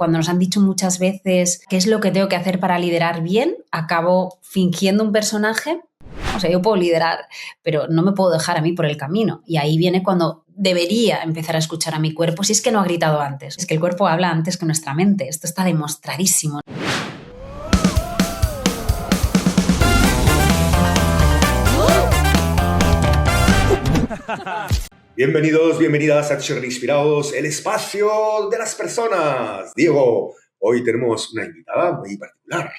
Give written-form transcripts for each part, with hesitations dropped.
cuando nos han dicho muchas veces qué es lo que tengo que hacer para liderar bien, acabo fingiendo un personaje. O sea, yo puedo liderar, pero no me puedo dejar a mí por el camino. Y ahí viene cuando debería empezar a escuchar a mi cuerpo, si es que no ha gritado antes. Es que el cuerpo habla antes que nuestra mente. Esto está demostradísimo. Bienvenidos, bienvenidas a Cher Inspirados, el espacio de las personas. Diego, hoy tenemos una invitada muy particular.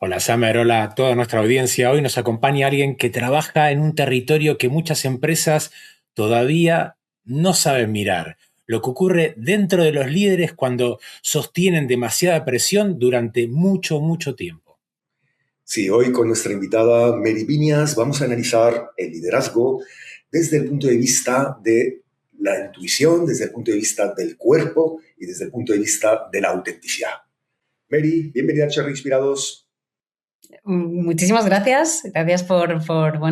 Hola Samer, hola a toda nuestra audiencia. Hoy nos acompaña alguien que trabaja en un territorio que muchas empresas todavía no saben mirar. Lo que ocurre dentro de los líderes cuando sostienen demasiada presión durante mucho tiempo. Sí, hoy con nuestra invitada Mary Viñas vamos a analizar el liderazgo desde el punto de vista de la intuición, desde el punto de vista del cuerpo y desde el punto de vista de la autenticidad. Mary, bienvenida a Cher Inspirados. Muchísimas gracias. Gracias por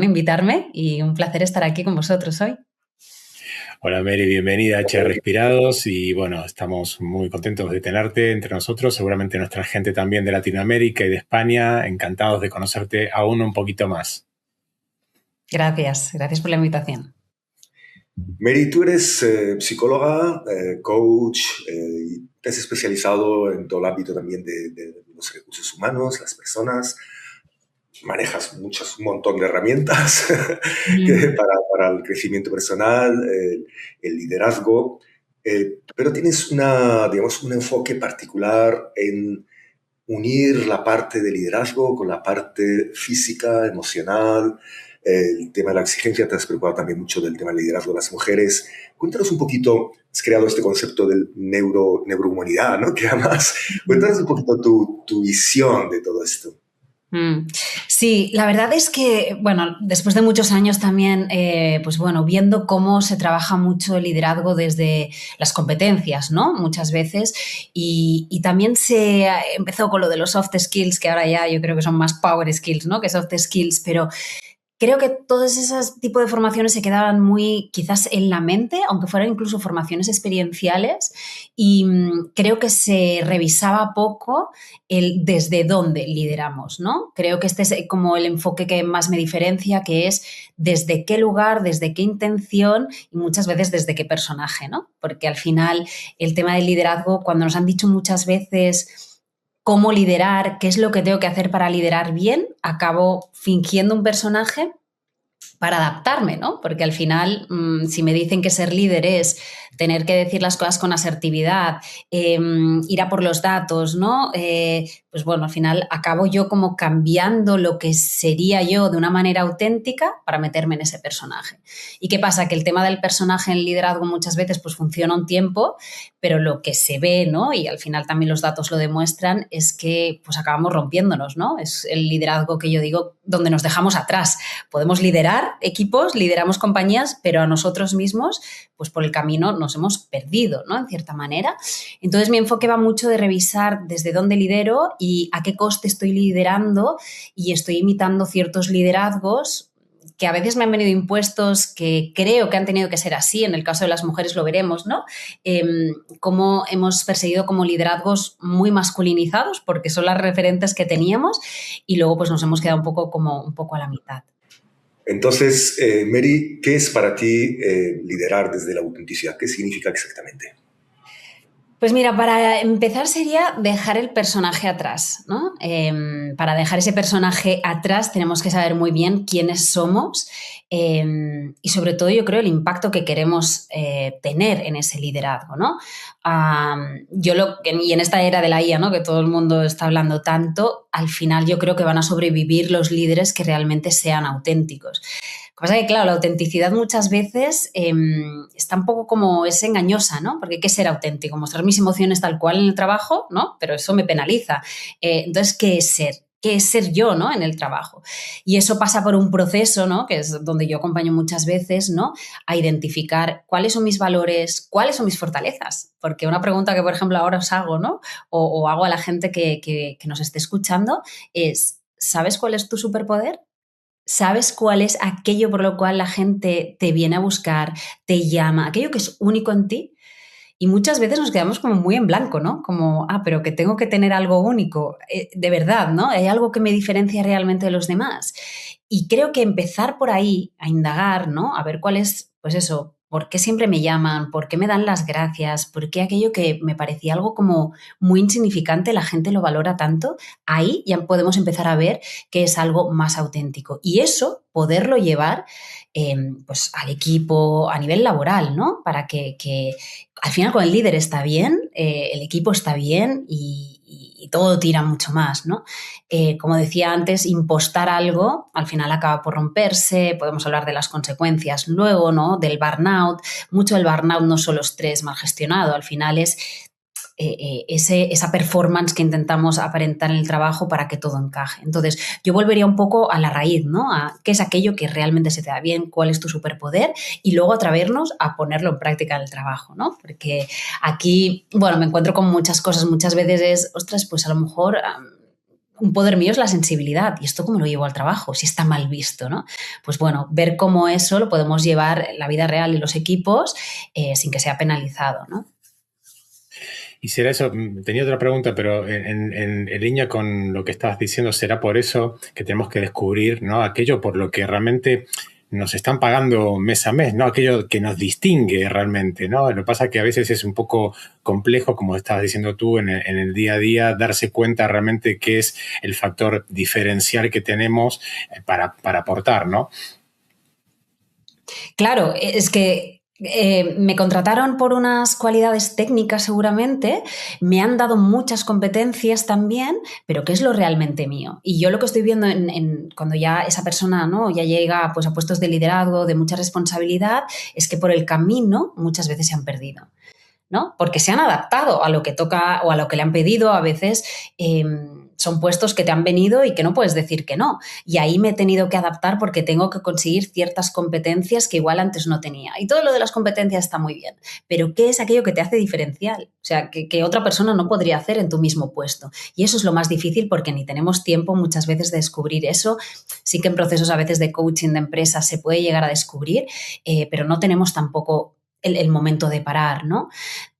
invitarme y un placer estar aquí con vosotros hoy. Hola Mary, bienvenida a Cher Respirados y bueno, estamos muy contentos de tenerte entre nosotros, seguramente nuestra gente también de Latinoamérica y de España, encantados de conocerte aún un poquito más. Gracias por la invitación. Mary, tú eres psicóloga, coach, y te has especializado en todo el ámbito también de los recursos humanos, las personas. Manejas un montón de herramientas para el crecimiento personal, el liderazgo, pero tienes un enfoque particular en unir la parte de liderazgo con la parte física, emocional, el tema de la exigencia. Te has preocupado también mucho del tema del liderazgo de las mujeres. Cuéntanos un poquito, has creado este concepto de neurohumanidad, ¿no? Que además, cuéntanos un poquito tu visión de todo esto. Sí, la verdad es que, bueno, después de muchos años también, viendo cómo se trabaja mucho el liderazgo desde las competencias, ¿no? Muchas veces, y también se empezó con lo de los soft skills, que ahora ya yo creo que son más power skills, ¿no? Que soft skills, pero creo que todos esos tipos de formaciones se quedaban muy quizás en la mente, aunque fueran incluso formaciones experienciales, y creo que se revisaba poco el desde dónde lideramos, ¿no? Creo que este es como el enfoque que más me diferencia, que es desde qué lugar, desde qué intención y muchas veces desde qué personaje, ¿no? Porque al final el tema del liderazgo, cuando nos han dicho muchas veces cómo liderar, qué es lo que tengo que hacer para liderar bien, acabo fingiendo un personaje para adaptarme, ¿no? Porque al final, si me dicen que ser líder es tener que decir las cosas con asertividad, ir a por los datos, ¿no? Pues bueno, al final acabo yo como cambiando lo que sería yo de una manera auténtica para meterme en ese personaje. ¿Y qué pasa? Que el tema del personaje en liderazgo muchas veces pues funciona un tiempo, pero lo que se ve, ¿no? Y al final también los datos lo demuestran, es que pues acabamos rompiéndonos, ¿no? Es el liderazgo que yo digo donde nos dejamos atrás. Podemos liderar equipos, lideramos compañías, pero a nosotros mismos, pues por el camino nos hemos perdido, ¿no? En cierta manera. Entonces mi enfoque va mucho de revisar desde dónde lidero y a qué coste estoy liderando, y estoy imitando ciertos liderazgos que a veces me han venido impuestos, que creo que han tenido que ser así. En el caso de las mujeres lo veremos, ¿no? Cómo hemos perseguido como liderazgos muy masculinizados, porque son las referentes que teníamos, y luego pues nos hemos quedado un poco a la mitad. Entonces, Mary, ¿qué es para ti liderar desde la autenticidad? ¿Qué significa exactamente? Pues mira, para empezar sería dejar el personaje atrás, ¿no? Para dejar ese personaje atrás tenemos que saber muy bien quiénes somos, y sobre todo yo creo el impacto que queremos tener en ese liderazgo, ¿no? Y en esta era de la IA, ¿no? Que todo el mundo está hablando tanto, al final yo creo que van a sobrevivir los líderes que realmente sean auténticos. Lo que pasa es que, claro, la autenticidad muchas veces está un poco como es engañosa, ¿no? Porque hay que ser auténtico, mostrar mis emociones tal cual en el trabajo, ¿no? Pero eso me penaliza. Entonces, ¿qué es ser? ¿Qué es ser yo, ¿no? En el trabajo. Y eso pasa por un proceso, ¿no? Que es donde yo acompaño muchas veces, ¿no? A identificar cuáles son mis valores, cuáles son mis fortalezas. Porque una pregunta que, por ejemplo, ahora os hago, ¿no? O hago a la gente que nos esté escuchando es, ¿sabes cuál es tu superpoder? ¿Sabes cuál es aquello por lo cual la gente te viene a buscar, te llama, aquello que es único en ti? Y muchas veces nos quedamos como muy en blanco, ¿no? Como, pero que tengo que tener algo único, de verdad, ¿no? ¿Hay algo que me diferencia realmente de los demás? Y creo que empezar por ahí, a indagar, ¿no? A ver cuál es, pues eso, por qué siempre me llaman, por qué me dan las gracias, por qué aquello que me parecía algo como muy insignificante, la gente lo valora tanto. Ahí ya podemos empezar a ver que es algo más auténtico. Y eso, poderlo llevar pues al equipo a nivel laboral, ¿no? Para que al final con el líder está bien, el equipo está bien y todo tira mucho más, ¿no? Como decía antes, impostar algo al final acaba por romperse, podemos hablar de las consecuencias luego, ¿no? Del burnout. Mucho del burnout no solo estrés mal gestionado, al final es esa performance que intentamos aparentar en el trabajo para que todo encaje. Entonces, yo volvería un poco a la raíz, ¿no? A qué es aquello que realmente se te da bien, cuál es tu superpoder y luego atrevernos a ponerlo en práctica en el trabajo, ¿no? Porque aquí, bueno, me encuentro con muchas cosas, muchas veces es, ostras, pues a lo mejor un poder mío es la sensibilidad. ¿Y esto cómo lo llevo al trabajo? Si está mal visto, ¿no? Pues bueno, ver cómo eso lo podemos llevar en la vida real y los equipos sin que sea penalizado, ¿no? Y será eso, tenía otra pregunta, pero en línea con lo que estabas diciendo, ¿será por eso que tenemos que descubrir, ¿no? Aquello por lo que realmente nos están pagando mes a mes, ¿no? Aquello que nos distingue realmente, ¿no? Lo que pasa es que a veces es un poco complejo, como estabas diciendo tú, en el día a día, darse cuenta realmente qué es el factor diferencial que tenemos para aportar, ¿no? Claro, es que me contrataron por unas cualidades técnicas seguramente, me han dado muchas competencias también, pero ¿qué es lo realmente mío? Y yo lo que estoy viendo cuando ya esa persona, ¿no? Ya llega pues, a puestos de liderazgo, de mucha responsabilidad, es que por el camino muchas veces se han perdido, ¿no? Porque se han adaptado a lo que toca o a lo que le han pedido. A veces son puestos que te han venido y que no puedes decir que no. Y ahí me he tenido que adaptar porque tengo que conseguir ciertas competencias que igual antes no tenía. Y todo lo de las competencias está muy bien, pero ¿qué es aquello que te hace diferencial? O sea, que otra persona no podría hacer en tu mismo puesto. Y eso es lo más difícil porque ni tenemos tiempo muchas veces de descubrir eso. Sí que en procesos a veces de coaching de empresas se puede llegar a descubrir, pero no tenemos tampoco el momento de parar, ¿no?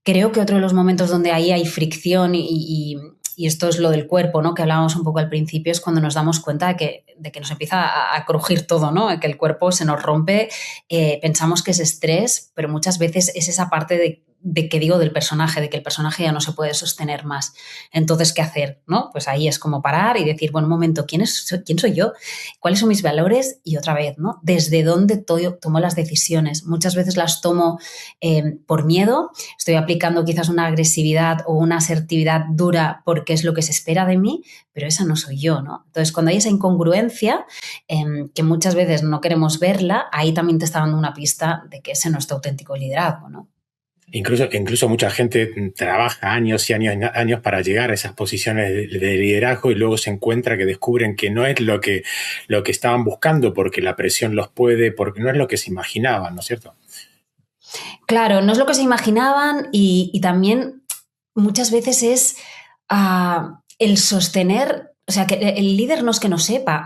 Creo que otro de los momentos donde ahí hay fricción y esto es lo del cuerpo, ¿no? Que hablábamos un poco al principio, es cuando nos damos cuenta de que nos empieza a crujir todo, ¿no? Que el cuerpo se nos rompe, pensamos que es estrés, pero muchas veces es esa parte de que digo del personaje, de que el personaje ya no se puede sostener más. Entonces, ¿qué hacer? ¿No? Pues ahí es como parar y decir, bueno, un momento, ¿quién soy yo? ¿Cuáles son mis valores? Y otra vez, ¿no? ¿Desde dónde tomo las decisiones? Muchas veces las tomo por miedo, estoy aplicando quizás una agresividad o una asertividad dura porque es lo que se espera de mí, pero esa no soy yo, ¿no? Entonces, cuando hay esa incongruencia, que muchas veces no queremos verla, ahí también te está dando una pista de que ese no es tu auténtico liderazgo, ¿no? Incluso mucha gente trabaja años y años para llegar a esas posiciones de liderazgo y luego se encuentra que descubren que no es lo que estaban buscando porque la presión los puede, porque no es lo que se imaginaban, ¿no es cierto? Claro, no es lo que se imaginaban y también muchas veces es el sostener. O sea, que el líder no es que no sepa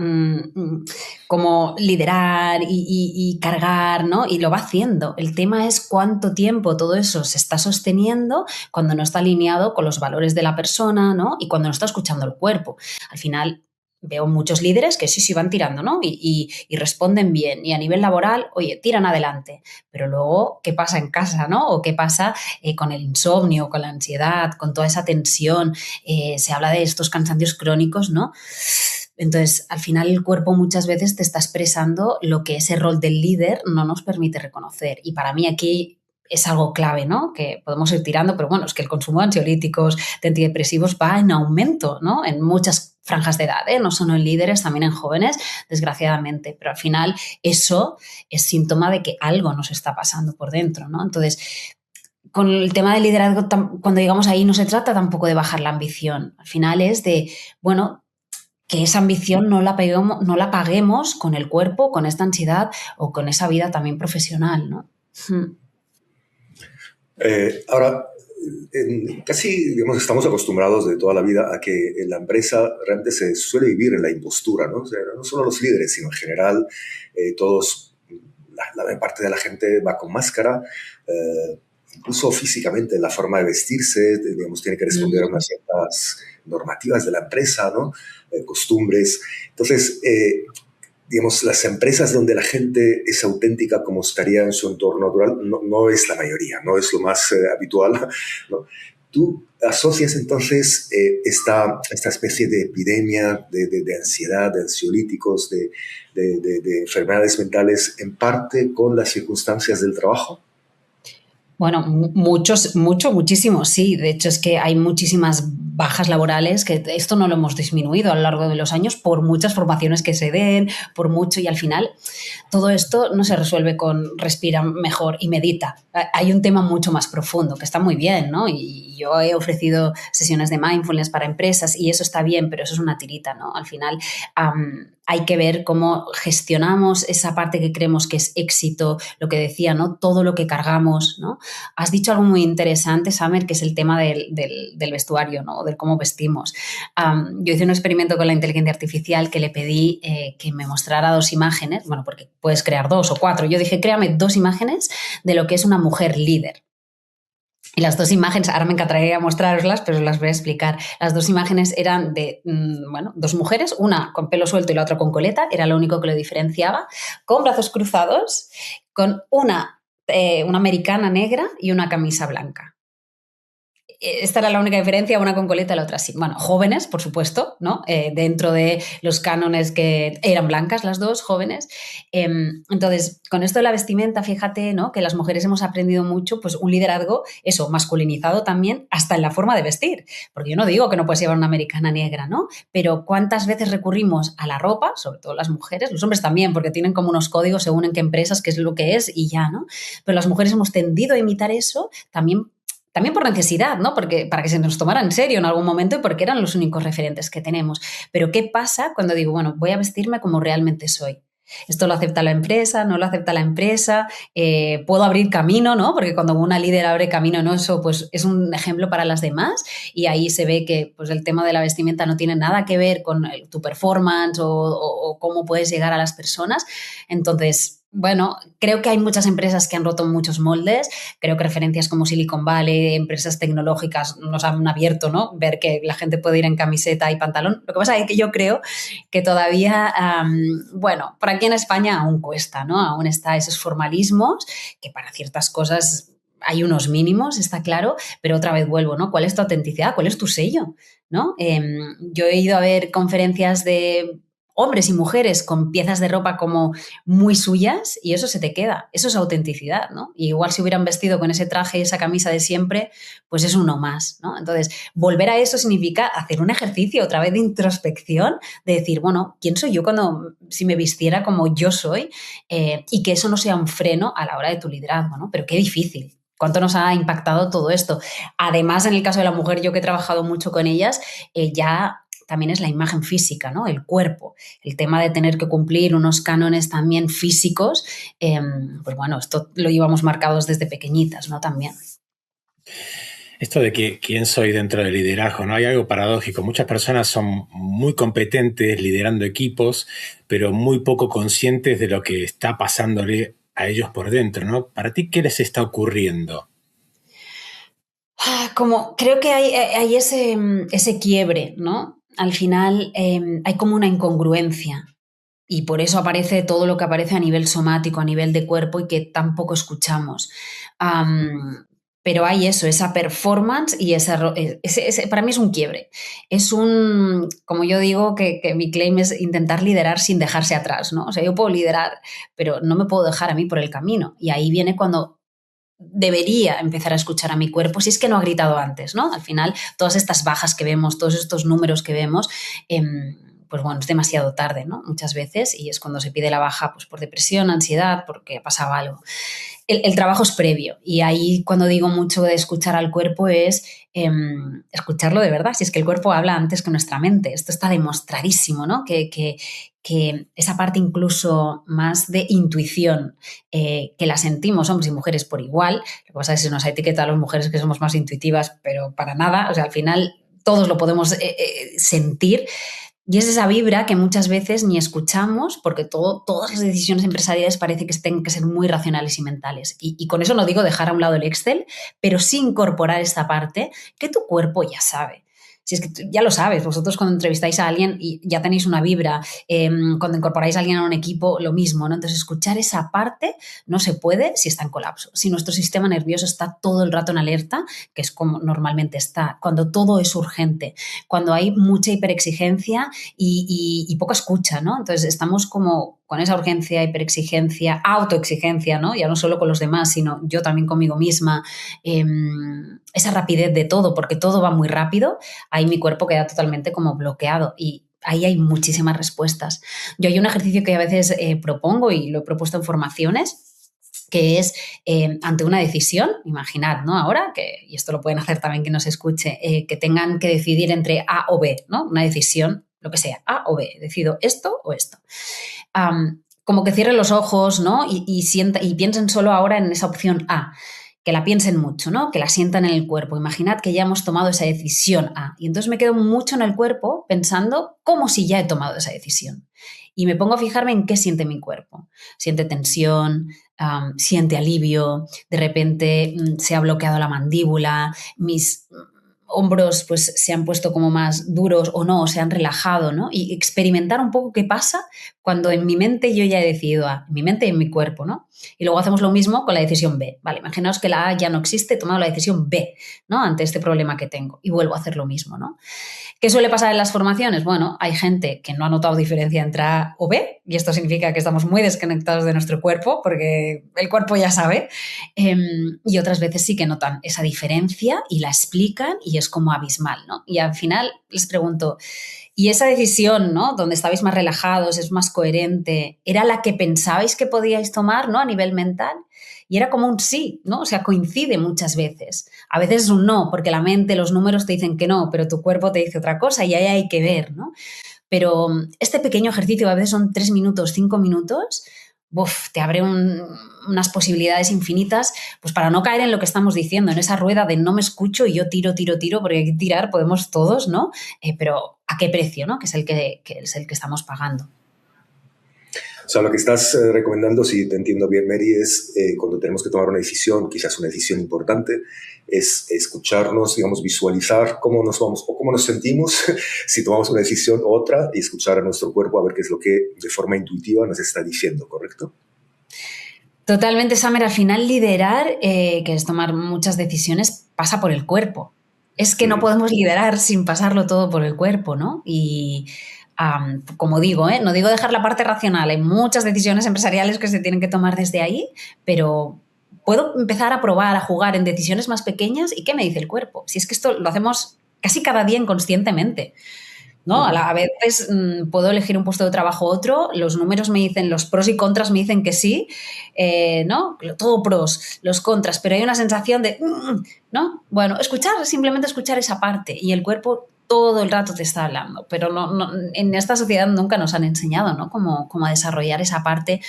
cómo liderar y cargar, ¿no? Y lo va haciendo. El tema es cuánto tiempo todo eso se está sosteniendo cuando no está alineado con los valores de la persona, ¿no? Y cuando no está escuchando el cuerpo. Al final veo muchos líderes que sí van tirando, ¿no? Y responden bien. Y a nivel laboral, oye, tiran adelante. Pero luego, ¿qué pasa en casa, ¿no? O qué pasa con el insomnio, con la ansiedad, con toda esa tensión. Se habla de estos cansancios crónicos, ¿no? Entonces, al final el cuerpo muchas veces te está expresando lo que ese rol del líder no nos permite reconocer. Y para mí aquí es algo clave, ¿no? Que podemos ir tirando, pero bueno, es que el consumo de ansiolíticos, de antidepresivos va en aumento, ¿no? En muchas franjas de edad, ¿eh? No solo en líderes, también en jóvenes, desgraciadamente. Pero al final eso es síntoma de que algo nos está pasando por dentro, ¿no? Entonces, con el tema del liderazgo, cuando llegamos ahí no se trata tampoco de bajar la ambición. Al final es de, bueno, que esa ambición no la paguemos con el cuerpo, con esta ansiedad o con esa vida también profesional, ¿no? Ahora, casi digamos, estamos acostumbrados de toda la vida a que en la empresa realmente se suele vivir en la impostura, ¿no? O sea, no solo los líderes, sino en general todos, la parte de la gente va con máscara incluso físicamente, en la forma de vestirse, digamos, tiene que responder a unas ciertas normativas de la empresa, ¿no? Costumbres. Entonces, digamos, las empresas donde la gente es auténtica como estaría en su entorno natural no es la mayoría, no es lo más habitual, ¿no? ¿Tú asocias entonces esta especie de epidemia de ansiedad, de ansiolíticos, de enfermedades mentales en parte con las circunstancias del trabajo? Bueno, muchísimo, sí. De hecho, es que hay muchísimas bajas laborales, que esto no lo hemos disminuido a lo largo de los años por muchas formaciones que se den, por mucho, y al final todo esto no se resuelve con respira mejor y medita. Hay un tema mucho más profundo que está muy bien, ¿no? Y yo he ofrecido sesiones de mindfulness para empresas y eso está bien, pero eso es una tirita, ¿no? Al final hay que ver cómo gestionamos esa parte que creemos que es éxito, lo que decía, ¿no? Todo lo que cargamos, ¿no? Has dicho algo muy interesante, Samer, que es el tema del vestuario, ¿no? Del cómo vestimos. Yo hice un experimento con la inteligencia artificial que le pedí que me mostrara 2 imágenes, bueno, porque puedes crear 2 o 4. Yo dije, créame 2 imágenes de lo que es una mujer líder. Y las 2 imágenes, ahora me encantaría mostraroslas, pero os las voy a explicar. Las 2 imágenes eran de, 2 mujeres, una con pelo suelto y la otra con coleta, era lo único que lo diferenciaba, con brazos cruzados, con una americana negra y una camisa blanca. Esta era la única diferencia, una con coleta y la otra sí. Bueno, jóvenes, por supuesto, ¿no? Dentro de los cánones que eran blancas las 2, jóvenes. Entonces, con esto de la vestimenta, fíjate, ¿no? Que las mujeres hemos aprendido mucho, pues un liderazgo, eso, masculinizado también, hasta en la forma de vestir. Porque yo no digo que no puedes llevar una americana negra, ¿no? Pero ¿cuántas veces recurrimos a la ropa, sobre todo las mujeres, los hombres también, porque tienen como unos códigos según en qué empresas, qué es lo que es y ya, ¿no? Pero las mujeres hemos tendido a imitar eso también por necesidad, ¿no? Porque para que se nos tomara en serio en algún momento y porque eran los únicos referentes que tenemos. Pero ¿qué pasa cuando digo, bueno, voy a vestirme como realmente soy? Esto lo acepta la empresa, no lo acepta la empresa, puedo abrir camino, ¿no? Porque cuando una líder abre camino en eso, pues es un ejemplo para las demás y ahí se ve que pues, el tema de la vestimenta no tiene nada que ver con tu performance o cómo puedes llegar a las personas. Entonces, bueno, creo que hay muchas empresas que han roto muchos moldes. Creo que referencias como Silicon Valley, empresas tecnológicas nos han abierto, ¿no? Ver que la gente puede ir en camiseta y pantalón. Lo que pasa es que yo creo que todavía, bueno, por aquí en España aún cuesta, ¿no? Aún está esos formalismos que para ciertas cosas hay unos mínimos, está claro, pero otra vez vuelvo, ¿no? ¿Cuál es tu autenticidad? ¿Cuál es tu sello? ¿No? Yo he ido a ver conferencias de hombres y mujeres con piezas de ropa como muy suyas y eso se te queda, eso es autenticidad, ¿no? Y igual si hubieran vestido con ese traje y esa camisa de siempre, pues es uno más, ¿no? Entonces, volver a eso significa hacer un ejercicio otra vez de introspección, de decir, bueno, ¿quién soy yo si me vistiera como yo soy? Y que eso no sea un freno a la hora de tu liderazgo, ¿no? Pero qué difícil. ¿Cuánto nos ha impactado todo esto? Además, en el caso de la mujer, yo que he trabajado mucho con ellas, ya también es la imagen física, ¿no? El cuerpo, el tema de tener que cumplir unos cánones también físicos, pues bueno, esto lo llevamos marcados desde pequeñitas, ¿no? También. Esto de que quién soy dentro del liderazgo, ¿no? Hay algo paradójico. Muchas personas son muy competentes liderando equipos, pero muy poco conscientes de lo que está pasándole a ellos por dentro, ¿no? ¿Para ti qué les está ocurriendo? Como creo que hay ese quiebre, ¿no? Al final hay como una incongruencia y por eso aparece todo lo que aparece a nivel somático, a nivel de cuerpo y que tampoco escuchamos. Pero hay eso, esa performance y ese para mí es un quiebre. Es como yo digo, que mi claim es intentar liderar sin dejarse atrás, ¿no? O sea, yo puedo liderar, pero no me puedo dejar a mí por el camino. Y ahí viene cuando debería empezar a escuchar a mi cuerpo si es que no ha gritado antes, ¿no? Al final, todas estas bajas que vemos, todos estos números que vemos, pues bueno, es demasiado tarde, ¿no? Muchas veces, y es cuando se pide la baja pues por depresión, ansiedad, porque pasaba algo. El trabajo es previo y ahí cuando digo mucho de escuchar al cuerpo es escucharlo de verdad, si es que el cuerpo habla antes que nuestra mente. Esto está demostradísimo, ¿no? Que esa parte incluso más de intuición que la sentimos hombres y mujeres por igual, lo que pasa es que se nos etiqueta a las mujeres que somos más intuitivas, pero para nada, o sea, al final todos lo podemos sentir. Y es esa vibra que muchas veces ni escuchamos porque todas las decisiones empresariales parece que tienen que ser muy racionales y mentales. Y con eso no digo dejar a un lado el Excel, pero sí incorporar esta parte que tu cuerpo ya sabe. Si es que ya lo sabes, vosotros cuando entrevistáis a alguien y ya tenéis una vibra, cuando incorporáis a alguien a un equipo, lo mismo, ¿no? Entonces, escuchar esa parte no se puede si está en colapso. Si nuestro sistema nervioso está todo el rato en alerta, que es como normalmente está, cuando todo es urgente, cuando hay mucha hiperexigencia y poca escucha, ¿no? Entonces, estamos como con esa urgencia, hiperexigencia, autoexigencia, ¿no? Ya no solo con los demás, sino yo también conmigo misma, esa rapidez de todo, porque todo va muy rápido, ahí mi cuerpo queda totalmente como bloqueado y ahí hay muchísimas respuestas. Yo hay un ejercicio que a veces propongo y lo he propuesto en formaciones, que es ante una decisión, imaginad, ¿no? Ahora, y esto lo pueden hacer también quien nos escuche, que tengan que decidir entre A o B, ¿no? Una decisión, lo que sea, A o B, decido esto o esto. Como que cierren los ojos, ¿no? Y piensen solo ahora en esa opción A, que la piensen mucho, ¿no? Que la sientan en el cuerpo. Imaginad que ya hemos tomado esa decisión A. Y entonces me quedo mucho en el cuerpo pensando como si ya he tomado esa decisión. Y me pongo a fijarme en qué siente mi cuerpo. Siente tensión, siente alivio, de repente se ha bloqueado la mandíbula, mis hombros pues se han puesto como más duros o no, o se han relajado, ¿no? Y experimentar un poco qué pasa cuando en mi mente yo ya he decidido A, en mi mente y en mi cuerpo, ¿no? Y luego hacemos lo mismo con la decisión B. Vale, imaginaos que la A ya no existe, he tomado la decisión B, ¿no? Ante este problema que tengo y vuelvo a hacer lo mismo, ¿no? ¿Qué suele pasar en las formaciones? Bueno, hay gente que no ha notado diferencia entre A o B y esto significa que estamos muy desconectados de nuestro cuerpo porque el cuerpo ya sabe, y otras veces sí que notan esa diferencia y la explican y es como abismal, ¿no? Y al final les pregunto, ¿y esa decisión, ¿no? Donde estabais más relajados, es más coherente, era la que pensabais que podíais tomar, ¿no? A nivel mental. Y era como un sí, ¿no? O sea, coincide muchas veces. A veces es un no, porque la mente, los números te dicen que no, pero tu cuerpo te dice otra cosa y ahí hay que ver, ¿no? Pero este pequeño ejercicio, a veces son 3 minutos, 5 minutos, te abre unas posibilidades infinitas, pues para no caer en lo que estamos diciendo, en esa rueda de no me escucho y yo tiro, porque hay que tirar, podemos todos, ¿no? Pero ¿a qué precio, no? Que es el que estamos pagando. O sea, lo que estás recomendando, si te entiendo bien, Mary, es cuando tenemos que tomar una decisión, quizás una decisión importante, es escucharnos, digamos, visualizar cómo nos vamos o cómo nos sentimos si tomamos una decisión u otra y escuchar a nuestro cuerpo a ver qué es lo que de forma intuitiva nos está diciendo, ¿correcto? Totalmente, Samer. Al final liderar, que es tomar muchas decisiones, pasa por el cuerpo. Es que no podemos liderar sin pasarlo todo por el cuerpo, ¿no? Y como digo, no digo dejar la parte racional, hay muchas decisiones empresariales que se tienen que tomar desde ahí, pero puedo empezar a probar, a jugar en decisiones más pequeñas y ¿qué me dice el cuerpo? Si es que esto lo hacemos casi cada día inconscientemente, ¿no? A veces puedo elegir un puesto de trabajo u otro, los números me dicen, los pros y contras me dicen que sí, ¿no? Todo pros, los contras, pero hay una sensación de, ¿no? Bueno, simplemente escuchar esa parte y el cuerpo todo el rato te está hablando, pero no, en esta sociedad nunca nos han enseñado, ¿no? Cómo a desarrollar esa parte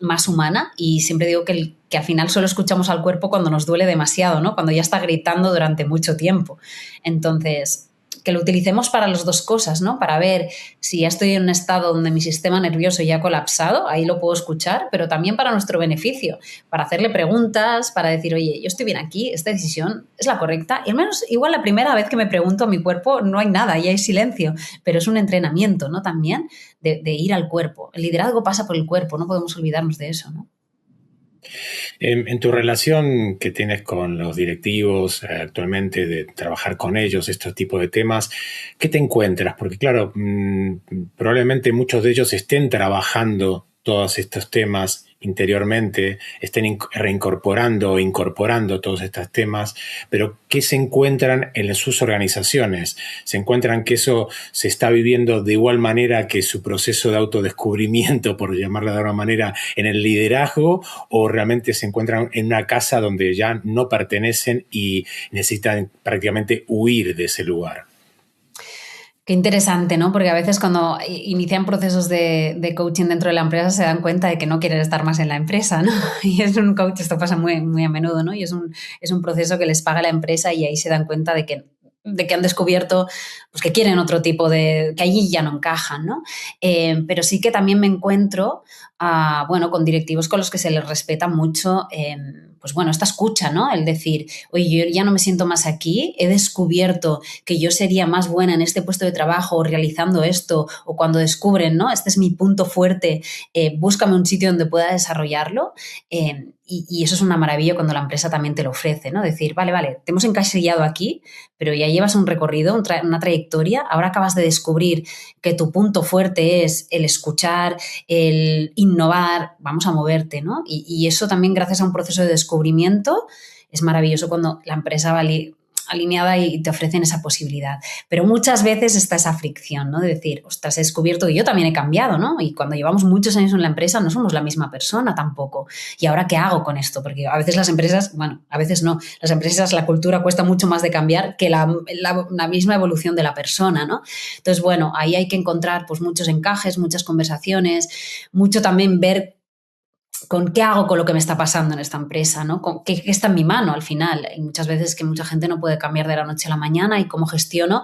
más humana y siempre digo que al final solo escuchamos al cuerpo cuando nos duele demasiado, ¿no? Cuando ya está gritando durante mucho tiempo. Entonces, que lo utilicemos para las dos cosas, ¿no? Para ver si ya estoy en un estado donde mi sistema nervioso ya ha colapsado, ahí lo puedo escuchar, pero también para nuestro beneficio, para hacerle preguntas, para decir, oye, yo estoy bien aquí, esta decisión es la correcta. Y al menos, igual la primera vez que me pregunto a mi cuerpo no hay nada, y hay silencio, pero es un entrenamiento, ¿no? También de ir al cuerpo. El liderazgo pasa por el cuerpo, no podemos olvidarnos de eso, ¿no? En tu relación que tienes con los directivos actualmente, de trabajar con ellos, estos tipos de temas, ¿qué te encuentras? Porque claro, probablemente muchos de ellos estén trabajando todos estos temas interiormente, estén reincorporando o incorporando todos estos temas, pero ¿qué se encuentran en sus organizaciones? ¿Se encuentran que eso se está viviendo de igual manera que su proceso de autodescubrimiento, por llamarlo de alguna manera, en el liderazgo, o realmente se encuentran en una casa donde ya no pertenecen y necesitan prácticamente huir de ese lugar? Qué interesante, ¿no? Porque a veces cuando inician procesos de coaching dentro de la empresa se dan cuenta de que no quieren estar más en la empresa, ¿no? Y es un coach, esto pasa muy, muy a menudo, ¿no? Y es un proceso que les paga la empresa y ahí se dan cuenta de que de que han descubierto pues, que quieren otro tipo de... que allí ya no encajan, ¿no? Pero sí que también me encuentro, bueno, con directivos con los que se les respeta mucho, pues bueno, esta escucha, ¿no? El decir, oye, yo ya no me siento más aquí, he descubierto que yo sería más buena en este puesto de trabajo o realizando esto, o cuando descubren, ¿no? Este es mi punto fuerte, búscame un sitio donde pueda desarrollarlo. Y eso es una maravilla cuando la empresa también te lo ofrece, ¿no? Decir, vale, te hemos encasillado aquí, pero ya llevas un recorrido, una trayectoria, ahora acabas de descubrir que tu punto fuerte es el escuchar, el innovar, vamos a moverte, ¿no? Y eso también gracias a un proceso de descubrimiento es maravilloso cuando la empresa va alineada y te ofrecen esa posibilidad. Pero muchas veces está esa fricción, ¿no? De decir, ostras, he descubierto que yo también he cambiado, ¿no? Y cuando llevamos muchos años en la empresa no somos la misma persona tampoco. ¿Y ahora qué hago con esto? Porque a veces las empresas, bueno, a veces no, las empresas, la cultura cuesta mucho más de cambiar que la misma evolución de la persona, ¿no? Entonces, bueno, ahí hay que encontrar pues muchos encajes, muchas conversaciones, mucho también ver con qué hago con lo que me está pasando en esta empresa, ¿no? ¿Qué está en mi mano al final? Y muchas veces que mucha gente no puede cambiar de la noche a la mañana y cómo gestiono,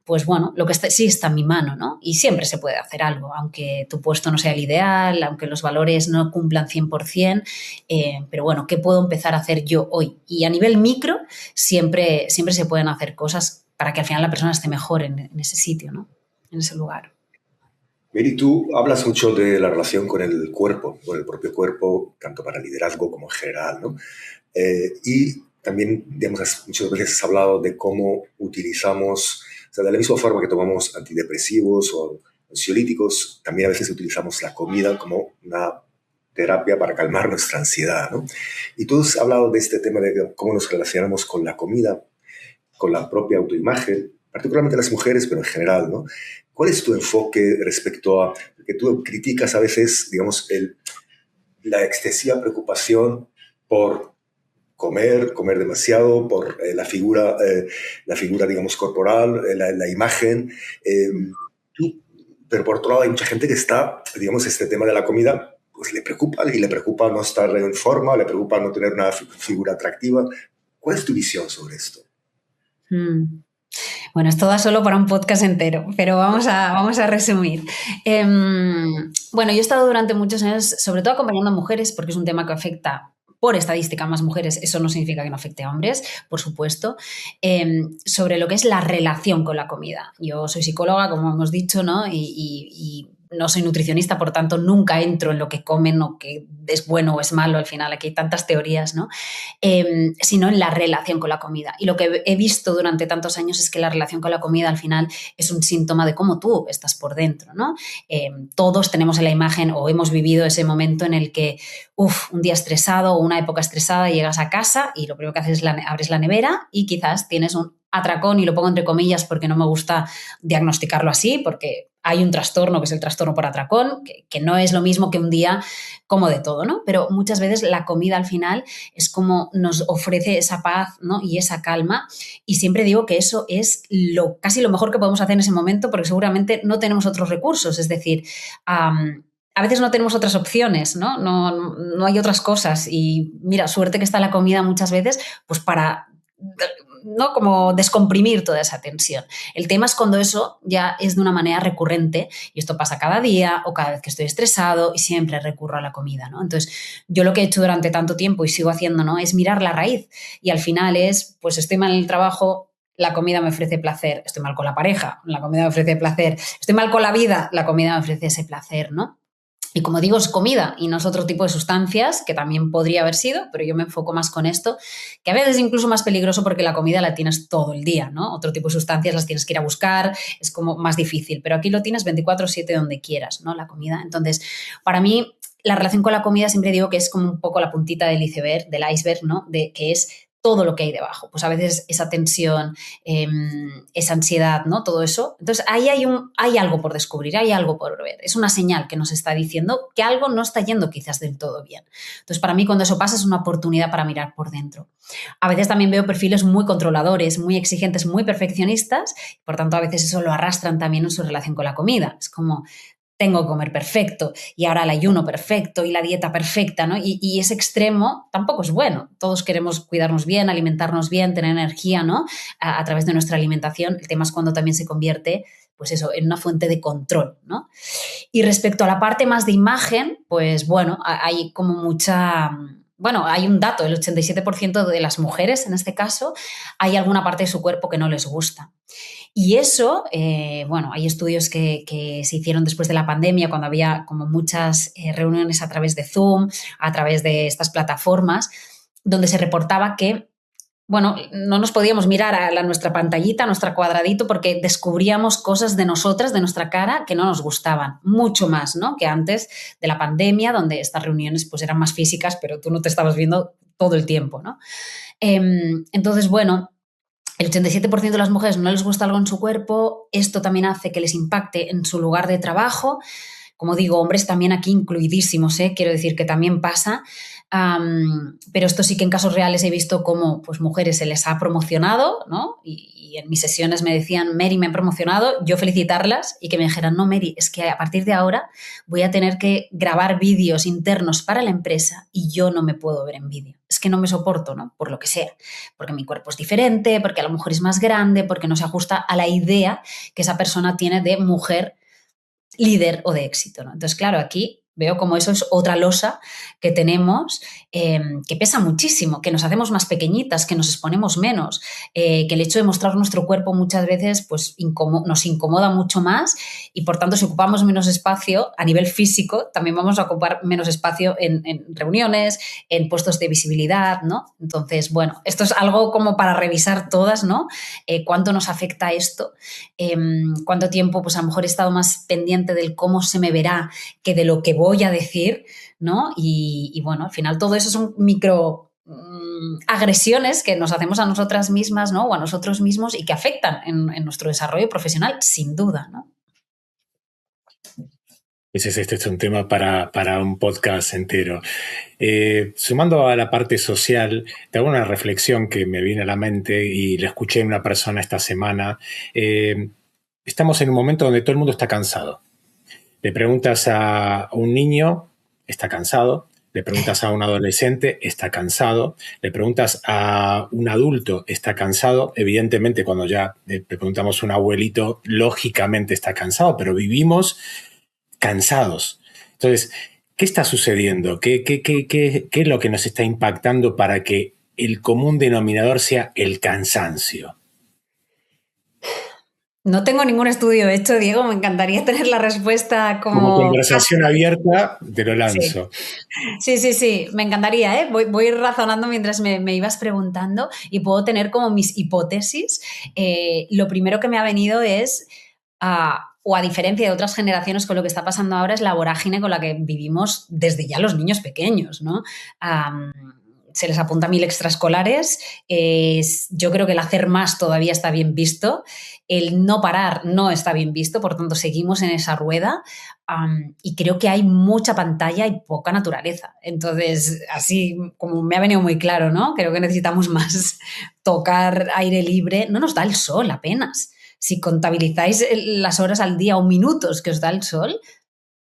pues bueno, lo que sí está en mi mano, ¿no? Y siempre se puede hacer algo, aunque tu puesto no sea el ideal, aunque los valores no cumplan 100%, pero bueno, ¿qué puedo empezar a hacer yo hoy? Y a nivel micro siempre se pueden hacer cosas para que al final la persona esté mejor en ese sitio, ¿no? En ese lugar. Mary, tú hablas mucho de la relación con el cuerpo, con el propio cuerpo, tanto para liderazgo como en general, ¿no? Y también, digamos, muchas veces has hablado de cómo utilizamos, o sea, de la misma forma que tomamos antidepresivos o ansiolíticos, también a veces utilizamos la comida como una terapia para calmar nuestra ansiedad, ¿no? Y tú has hablado de este tema de cómo nos relacionamos con la comida, con la propia autoimagen, particularmente las mujeres, pero en general, ¿no? ¿Cuál es tu enfoque respecto a que tú criticas a veces, digamos, la excesiva preocupación por comer demasiado, por la figura, digamos, corporal, la imagen? Pero por otro lado hay mucha gente que está, digamos, este tema de la comida, pues le preocupa, y le preocupa no estar en forma, le preocupa no tener una figura atractiva. ¿Cuál es tu visión sobre esto? Bueno, esto da solo para un podcast entero, pero vamos a resumir. Bueno, yo he estado durante muchos años, sobre todo acompañando a mujeres, porque es un tema que afecta por estadística a más mujeres. Eso no significa que no afecte a hombres, por supuesto, sobre lo que es la relación con la comida. Yo soy psicóloga, como hemos dicho, ¿no? Y no soy nutricionista, por tanto, nunca entro en lo que comen o que es bueno o es malo. Al final, aquí hay tantas teorías, ¿no? Sino en la relación con la comida. Y lo que he visto durante tantos años es que la relación con la comida al final es un síntoma de cómo tú estás por dentro, ¿no? Todos tenemos en la imagen o hemos vivido ese momento en el que, un día estresado o una época estresada, llegas a casa y lo primero que haces es abres la nevera y quizás tienes un atracón, y lo pongo entre comillas porque no me gusta diagnosticarlo así, porque hay un trastorno que es el trastorno por atracón, que no es lo mismo que un día como de todo, ¿no? Pero muchas veces la comida al final es como nos ofrece esa paz, ¿no? Y esa calma, y siempre digo que eso es casi lo mejor que podemos hacer en ese momento, porque seguramente no tenemos otros recursos, es decir, a veces no tenemos otras opciones, ¿no? No hay otras cosas, y mira, suerte que está la comida muchas veces, pues para, ¿no? Como descomprimir toda esa tensión. El tema es cuando eso ya es de una manera recurrente, y esto pasa cada día o cada vez que estoy estresado y siempre recurro a la comida, ¿no? Entonces, yo lo que he hecho durante tanto tiempo y sigo haciendo, ¿no? Es mirar la raíz, y al final es, pues estoy mal en el trabajo, la comida me ofrece placer. Estoy mal con la pareja, la comida me ofrece placer. Estoy mal con la vida, la comida me ofrece ese placer, ¿no? Y como digo, es comida y no es otro tipo de sustancias, que también podría haber sido, pero yo me enfoco más con esto, que a veces es incluso más peligroso porque la comida la tienes todo el día, ¿no? Otro tipo de sustancias las tienes que ir a buscar, es como más difícil, pero aquí lo tienes 24/7 donde quieras, ¿no? La comida. Entonces, para mí, la relación con la comida siempre digo que es como un poco la puntita del iceberg, ¿no? Que es todo lo que hay debajo. Pues a veces esa tensión, esa ansiedad, ¿no? Todo eso. Entonces, ahí hay algo por descubrir, hay algo por ver. Es una señal que nos está diciendo que algo no está yendo quizás del todo bien. Entonces, para mí, cuando eso pasa, es una oportunidad para mirar por dentro. A veces también veo perfiles muy controladores, muy exigentes, muy perfeccionistas, por tanto, a veces eso lo arrastran también en su relación con la comida. Es como, tengo que comer perfecto y ahora el ayuno perfecto y la dieta perfecta, ¿no? Y ese extremo tampoco es bueno. Todos queremos cuidarnos bien, alimentarnos bien, tener energía, ¿no? A través de nuestra alimentación. El tema es cuando también se convierte, pues eso, en una fuente de control, ¿no? Y respecto a la parte más de imagen, pues bueno, hay como mucha... Bueno, hay un dato, el 87% de las mujeres, en este caso, hay alguna parte de su cuerpo que no les gusta. Y eso, bueno, hay estudios que se hicieron después de la pandemia, cuando había como muchas reuniones a través de Zoom, a través de estas plataformas, donde se reportaba que, bueno, no nos podíamos mirar a nuestra pantallita, a nuestro cuadradito, porque descubríamos cosas de nosotras, de nuestra cara, que no nos gustaban, mucho más, ¿no? Que antes de la pandemia, donde estas reuniones pues eran más físicas, pero tú no te estabas viendo todo el tiempo, ¿no? Entonces, bueno, el 87% de las mujeres no les gusta algo en su cuerpo, esto también hace que les impacte en su lugar de trabajo. Como digo, hombres también aquí incluidísimos, quiero decir que también pasa, pero esto sí que en casos reales he visto cómo pues, mujeres se les ha promocionado, ¿no? Y en mis sesiones me decían, Mary, me han promocionado, yo felicitarlas y que me dijeran, no, Mary, es que a partir de ahora voy a tener que grabar vídeos internos para la empresa y yo no me puedo ver en vídeo. Es que no me soporto, ¿no? Por lo que sea, porque mi cuerpo es diferente, porque a lo mejor es más grande, porque no se ajusta a la idea que esa persona tiene de mujer líder o de éxito, ¿no? Entonces, claro, aquí veo como eso es otra losa que tenemos que pesa muchísimo, que nos hacemos más pequeñitas, que nos exponemos menos, que el hecho de mostrar nuestro cuerpo muchas veces pues, nos incomoda mucho más y, por tanto, si ocupamos menos espacio a nivel físico, también vamos a ocupar menos espacio en reuniones, en puestos de visibilidad, ¿no? Entonces, bueno, esto es algo como para revisar todas, ¿no? ¿Cuánto nos afecta esto? ¿Cuánto tiempo, pues a lo mejor he estado más pendiente del cómo se me verá que de lo que voy a decir, ¿no? Y bueno, al final todo eso son micro agresiones que nos hacemos a nosotras mismas, ¿no? O a nosotros mismos y que afectan en nuestro desarrollo profesional, sin duda, ¿no? Este es un tema para un podcast entero. Sumando a la parte social, te hago una reflexión que me viene a la mente y la escuché en una persona esta semana. Estamos en un momento donde todo el mundo está cansado. Le preguntas a un niño, está cansado. Le preguntas a un adolescente, está cansado. Le preguntas a un adulto, está cansado. Evidentemente, cuando ya le preguntamos a un abuelito, lógicamente está cansado, pero vivimos cansados. Entonces, ¿qué está sucediendo? ¿Qué es lo que nos está impactando para que el común denominador sea el cansancio? No tengo ningún estudio hecho, Diego, me encantaría tener la respuesta como conversación abierta, te lo lanzo. Sí, me encantaría, ¿eh? Voy razonando mientras me ibas preguntando y puedo tener como mis hipótesis. Lo primero que me ha venido es, o a diferencia de otras generaciones con lo que está pasando ahora, es la vorágine con la que vivimos desde ya los niños pequeños, ¿no? Se les apunta 1000 extraescolares, yo creo que el hacer más todavía está bien visto, el no parar no está bien visto, por tanto seguimos en esa rueda y creo que hay mucha pantalla y poca naturaleza. Entonces, así como me ha venido muy claro, ¿no? Creo que necesitamos más tocar aire libre, no nos da el sol apenas. Si contabilizáis las horas al día o minutos que os da el sol,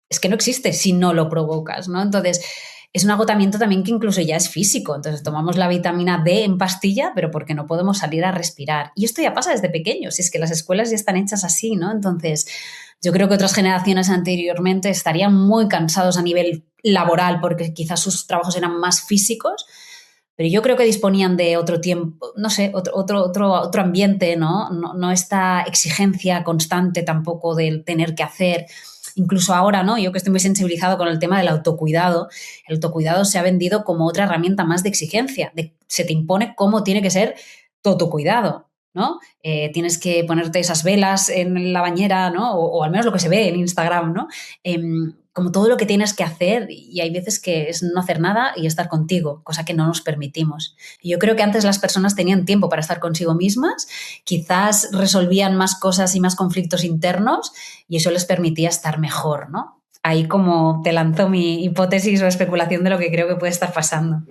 es que no existe si no lo provocas, ¿no? Entonces, es un agotamiento también que incluso ya es físico. Entonces tomamos la vitamina D en pastilla, pero porque no podemos salir a respirar. Y esto ya pasa desde pequeños, si es que las escuelas ya están hechas así, ¿no? Entonces yo creo que otras generaciones anteriormente estarían muy cansados a nivel laboral porque quizás sus trabajos eran más físicos, pero yo creo que disponían de otro tiempo, no sé, otro ambiente, ¿no? No esta exigencia constante tampoco del tener que hacer. Incluso ahora, ¿no? Yo que estoy muy sensibilizado con el tema del autocuidado, el autocuidado se ha vendido como otra herramienta más de exigencia. Se te impone cómo tiene que ser tu autocuidado, ¿no? Tienes que ponerte esas velas en la bañera, ¿no? O al menos lo que se ve en Instagram, ¿no? Como todo lo que tienes que hacer y hay veces que es no hacer nada y estar contigo, cosa que no nos permitimos. Y yo creo que antes las personas tenían tiempo para estar consigo mismas, quizás resolvían más cosas y más conflictos internos y eso les permitía estar mejor, ¿no? Ahí como te lanzo mi hipótesis o especulación de lo que creo que puede estar pasando.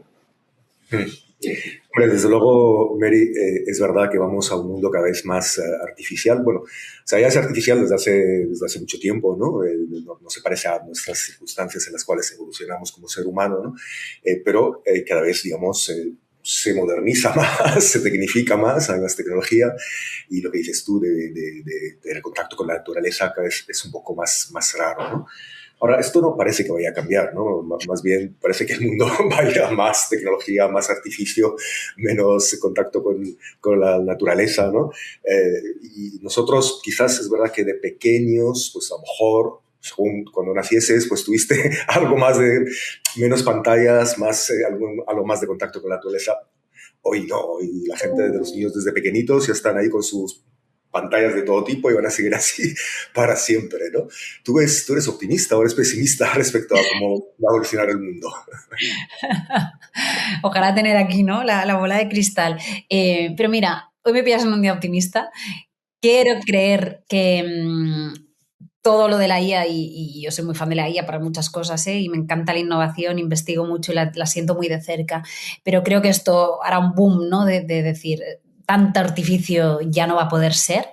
Hombre, desde luego, Mary, es verdad que vamos a un mundo cada vez más artificial. Bueno, o sea, ya es artificial desde hace mucho tiempo, ¿no? No se parece a nuestras circunstancias en las cuales evolucionamos como ser humano, ¿no? Pero cada vez, digamos, se moderniza más, se tecnifica más, hay más tecnología y lo que dices tú de tener contacto con la naturaleza cada vez es un poco más raro, ¿no? Ahora, esto no parece que vaya a cambiar, ¿no? Más bien parece que el mundo va a ir a más tecnología, más artificio, menos contacto con la naturaleza, ¿no? Y nosotros quizás es verdad que de pequeños, pues a lo mejor, según cuando nacieses, pues tuviste algo más de, menos pantallas, algo más de contacto con la naturaleza. Hoy no, hoy la gente de los niños desde pequeñitos ya están ahí con sus pantallas de todo tipo y van a seguir así para siempre, ¿no? ¿Tú eres optimista o eres pesimista respecto a cómo va a evolucionar el mundo? Ojalá tener aquí, ¿no? La bola de cristal. Pero mira, hoy me pillas en un día optimista. Quiero creer que todo lo de la IA, y yo soy muy fan de la IA para muchas cosas, y me encanta la innovación, investigo mucho y la siento muy de cerca, pero creo que esto hará un boom, ¿no? De decir, tanto artificio ya no va a poder ser,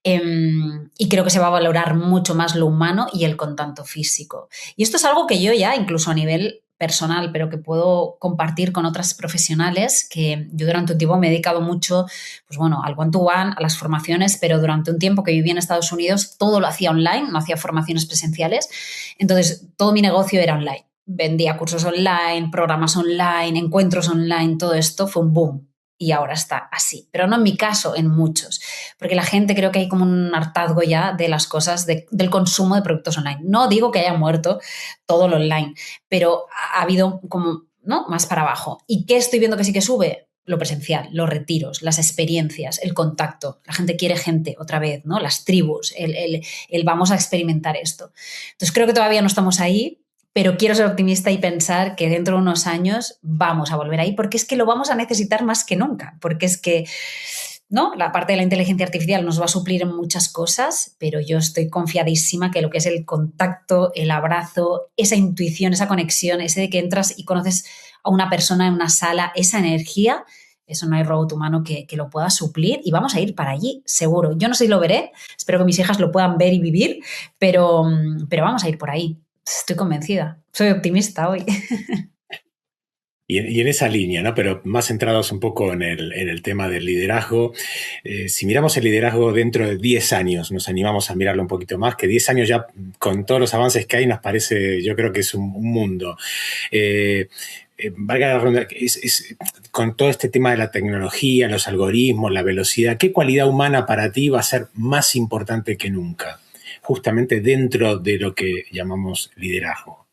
y creo que se va a valorar mucho más lo humano y el contacto físico. Y esto es algo que yo ya, incluso a nivel personal, pero que puedo compartir con otras profesionales, que yo durante un tiempo me he dedicado mucho, pues bueno, al one-to-one, a las formaciones, pero durante un tiempo que viví en Estados Unidos todo lo hacía online, no hacía formaciones presenciales, entonces todo mi negocio era online. Vendía cursos online, programas online, encuentros online, todo esto fue un boom. Y ahora está así, pero no en mi caso, en muchos, porque la gente creo que hay como un hartazgo ya de las cosas, del consumo de productos online. No digo que haya muerto todo lo online, pero ha habido como, ¿no? Más para abajo. ¿Y qué estoy viendo que sí que sube? Lo presencial, los retiros, las experiencias, el contacto. La gente quiere gente otra vez, ¿no? Las tribus, el vamos a experimentar esto. Entonces creo que todavía no estamos ahí, pero quiero ser optimista y pensar que dentro de unos años vamos a volver ahí, porque es que lo vamos a necesitar más que nunca, porque es que, ¿no? La parte de la inteligencia artificial nos va a suplir en muchas cosas, pero yo estoy confiadísima que lo que es el contacto, el abrazo, esa intuición, esa conexión, ese de que entras y conoces a una persona en una sala, esa energía, eso no hay robot humano que lo pueda suplir y vamos a ir para allí, seguro. Yo no sé si lo veré, espero que mis hijas lo puedan ver y vivir, pero vamos a ir por ahí. Estoy convencida, soy optimista hoy. Y en esa línea, ¿no? Pero más centrados un poco en el tema del liderazgo. Si miramos el liderazgo dentro de 10 años, nos animamos a mirarlo un poquito más, que 10 años ya con todos los avances que hay nos parece, yo creo que es un mundo. Valga la ronda, con todo este tema de la tecnología, los algoritmos, la velocidad, ¿qué cualidad humana para ti va a ser más importante que nunca? Justamente dentro de lo que llamamos liderazgo.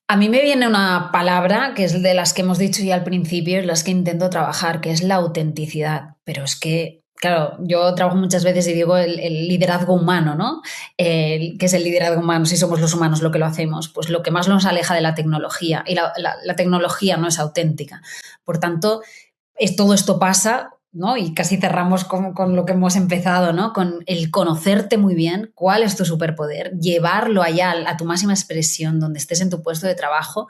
A mí me viene una palabra que es de las que hemos dicho ya al principio, es las que intento trabajar, que es la autenticidad. Pero es que, claro, yo trabajo muchas veces y digo el liderazgo humano, ¿no? ¿Qué es el liderazgo humano? Si somos los humanos lo que lo hacemos, pues lo que más nos aleja de la tecnología. Y la tecnología no es auténtica. Por tanto, todo esto pasa, ¿no? Y casi cerramos con lo que hemos empezado, ¿no? Con el conocerte muy bien, cuál es tu superpoder, llevarlo allá a tu máxima expresión, donde estés en tu puesto de trabajo,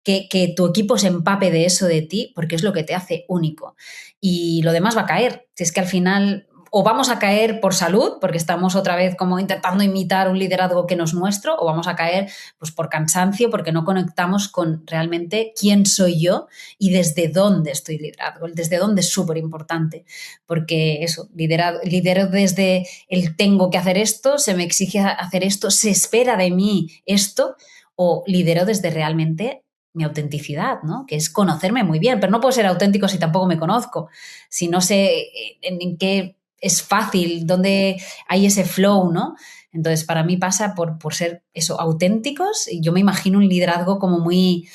que tu equipo se empape de eso de ti, porque es lo que te hace único. Y lo demás va a caer. Si es que al final o vamos a caer por salud, porque estamos otra vez como intentando imitar un liderazgo que no es nuestro, o vamos a caer pues, por cansancio, porque no conectamos con realmente quién soy yo y desde dónde estoy liderando. El desde dónde es súper importante, porque eso, lidero desde el tengo que hacer esto, se me exige hacer esto, se espera de mí esto, o lidero desde realmente mi autenticidad, ¿no? Que es conocerme muy bien, pero no puedo ser auténtico si tampoco me conozco, si no sé en qué es fácil, donde hay ese flow, ¿no? Entonces, para mí pasa por ser eso, auténticos, y yo me imagino un liderazgo como muy,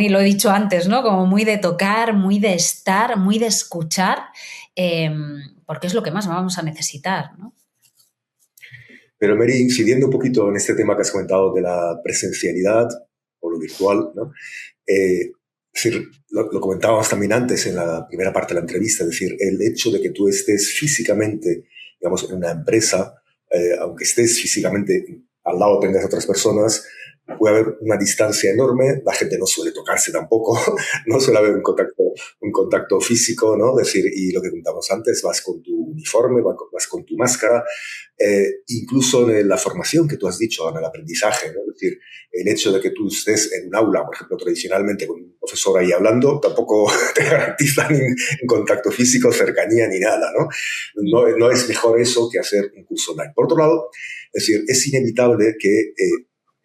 lo he dicho antes, ¿no? Como muy de tocar, muy de estar, muy de escuchar, porque es lo que más vamos a necesitar, ¿no? Pero Mary, incidiendo un poquito en este tema que has comentado de la presencialidad o lo virtual, ¿no? Lo comentábamos también antes en la primera parte de la entrevista, es decir, el hecho de que tú estés físicamente, digamos, en una empresa, aunque estés físicamente al lado tengas otras personas, puede haber una distancia enorme, la gente no suele tocarse tampoco, no suele haber un contacto físico, ¿no? Es decir, y lo que contamos antes, vas con tu uniforme, vas con tu máscara, incluso en la formación que tú has dicho, en el aprendizaje, ¿no? Es decir, el hecho de que tú estés en un aula, por ejemplo, tradicionalmente con un profesor ahí hablando, tampoco te garantiza ni un contacto físico, cercanía ni nada, ¿no? No es mejor eso que hacer un curso online. Por otro lado, es decir, es inevitable que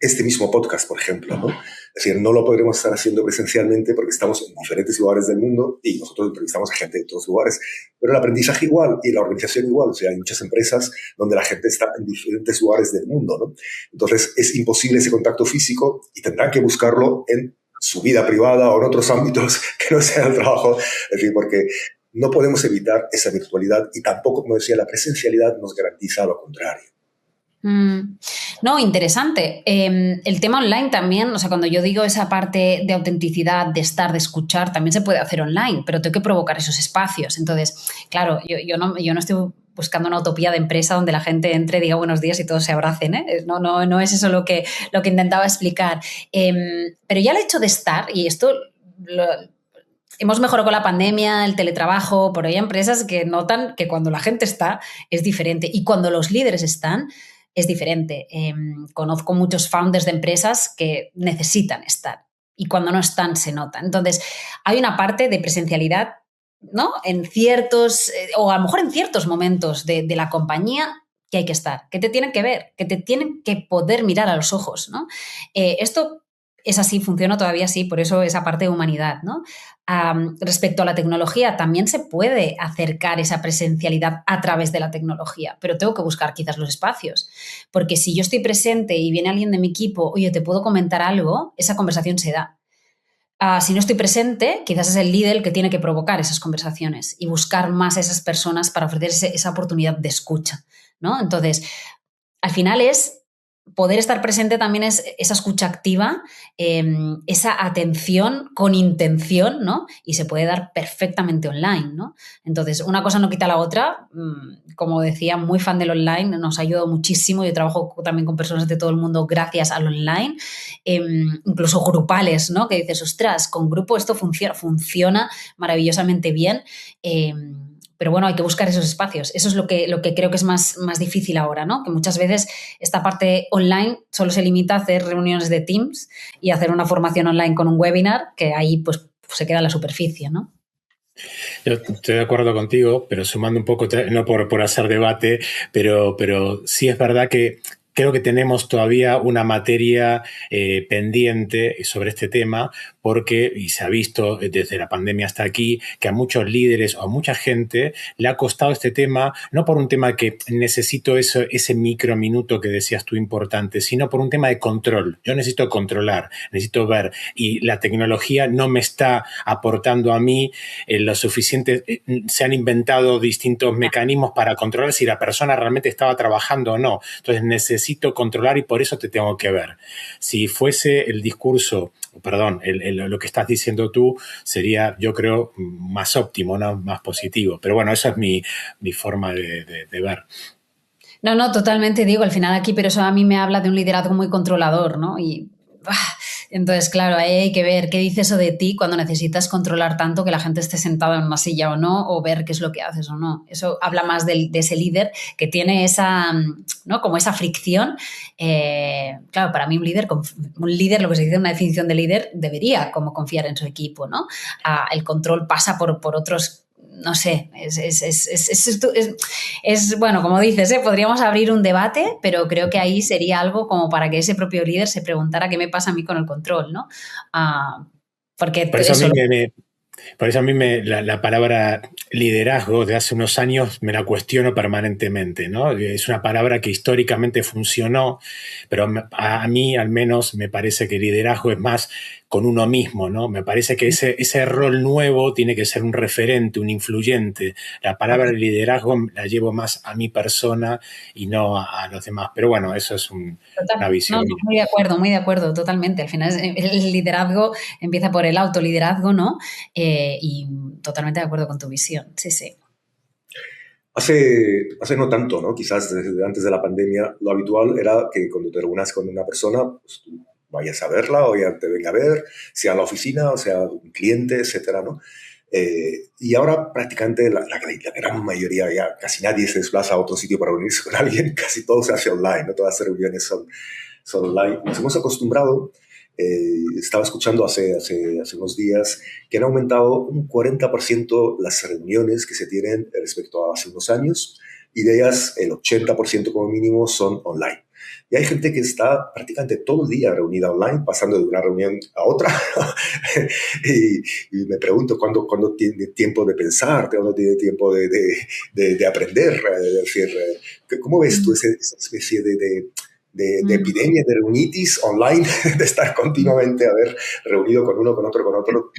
este mismo podcast, por ejemplo, ¿no? Es decir, no lo podremos estar haciendo presencialmente porque estamos en diferentes lugares del mundo y nosotros entrevistamos a gente de todos lugares, pero el aprendizaje igual y la organización igual. O sea, hay muchas empresas donde la gente está en diferentes lugares del mundo, ¿no? Entonces, es imposible ese contacto físico y tendrán que buscarlo en su vida privada o en otros ámbitos que no sean el trabajo. Es decir, porque no podemos evitar esa virtualidad y tampoco, como decía, la presencialidad nos garantiza lo contrario. No, interesante. El tema online también, o sea, cuando yo digo esa parte de autenticidad, de estar, de escuchar, también se puede hacer online, pero tengo que provocar esos espacios. Entonces, claro, yo no estoy buscando una utopía de empresa donde la gente entre, diga buenos días y todos se abracen, ¿eh? No es eso lo que intentaba explicar. Pero ya el hecho de estar, y esto hemos mejorado con la pandemia, el teletrabajo, pero hay empresas que notan que cuando la gente está es diferente y cuando los líderes están es diferente. Conozco muchos founders de empresas que necesitan estar y cuando no están se nota. Entonces, hay una parte de presencialidad, ¿no? En ciertos, o a lo mejor en ciertos momentos de la compañía que hay que estar, que te tienen que ver, que te tienen que poder mirar a los ojos, ¿no? Esto es así, funciona todavía así, por eso esa parte de humanidad, ¿no? Respecto a la tecnología, también se puede acercar esa presencialidad a través de la tecnología, pero tengo que buscar quizás los espacios, porque si yo estoy presente y viene alguien de mi equipo, oye, ¿te puedo comentar algo? Esa conversación se da. Si no estoy presente, quizás es el líder el que tiene que provocar esas conversaciones y buscar más a esas personas para ofrecer esa oportunidad de escucha, ¿no? Entonces, al final es poder estar presente también es esa escucha activa, esa atención con intención, ¿no? Y se puede dar perfectamente online, ¿no? Entonces, una cosa no quita la otra. Como decía, muy fan del online, nos ha ayudado muchísimo. Yo trabajo también con personas de todo el mundo gracias al online, incluso grupales, ¿no? Que dices, ostras, con grupo esto funciona maravillosamente bien. Pero bueno, hay que buscar esos espacios. Eso es lo que creo que es más difícil ahora, ¿no? Que muchas veces esta parte online solo se limita a hacer reuniones de Teams y hacer una formación online con un webinar, que ahí pues se queda en la superficie, ¿no? Yo estoy de acuerdo contigo, pero sumando un poco, no por hacer debate, pero sí es verdad que creo que tenemos todavía una materia pendiente sobre este tema porque, y se ha visto desde la pandemia hasta aquí, que a muchos líderes o a mucha gente le ha costado este tema, no por un tema que necesito ese microminuto que decías tú importante, sino por un tema de control. Yo necesito controlar, necesito ver, y la tecnología no me está aportando a mí lo suficiente. Se han inventado distintos mecanismos para controlar si la persona realmente estaba trabajando o no. Entonces necesito controlar y por eso te tengo que ver. Si fuese el discurso, perdón, lo que estás diciendo tú sería, yo creo, más óptimo, ¿no? Más positivo. Pero bueno, esa es mi forma de ver. No, totalmente digo, al final aquí, pero eso a mí me habla de un liderazgo muy controlador, ¿no? Y entonces, claro, ahí hay que ver qué dice eso de ti cuando necesitas controlar tanto que la gente esté sentada en una silla o no, o ver qué es lo que haces o no. Eso habla más de ese líder que tiene esa, ¿no? Como esa fricción. Claro, para mí un líder, lo que se dice en una definición de líder, debería como confiar en su equipo, ¿no? El control pasa por otros. No sé, es bueno, como dices, podríamos abrir un debate, pero creo que ahí sería algo como para que ese propio líder se preguntara qué me pasa a mí con el control, ¿no? Porque por eso a mí la palabra liderazgo de hace unos años me la cuestiono permanentemente, ¿no? Es una palabra que históricamente funcionó, pero a mí al menos me parece que liderazgo es más con uno mismo, ¿no? Me parece que ese rol nuevo tiene que ser un referente, un influyente. La palabra liderazgo la llevo más a mi persona y no a los demás. Pero bueno, eso es una visión. No, muy de acuerdo, totalmente. Al final el liderazgo empieza por el autoliderazgo, ¿no? Y totalmente de acuerdo con tu visión, sí, sí. Hace no tanto, ¿no? Quizás desde antes de la pandemia, lo habitual era que cuando te reúnas con una persona, pues tú vayas a verla o ya te venga a ver, sea a la oficina o sea un cliente, etcétera, ¿no? Y ahora prácticamente la gran mayoría, ya casi nadie se desplaza a otro sitio para reunirse con alguien, casi todo se hace online, ¿no? Todas las reuniones son online. Nos hemos acostumbrado, estaba escuchando hace unos días que han aumentado un 40% las reuniones que se tienen respecto a hace unos años, y de ellas el 80% como mínimo son online. Y hay gente que está prácticamente todo el día reunida online, pasando de una reunión a otra. y me pregunto ¿cuándo tiene tiempo de pensar, cuándo tiene tiempo de aprender. Es decir, ¿cómo ves tú esa especie de epidemia de reunitis online, de estar continuamente reunido con uno, con otro, con otro?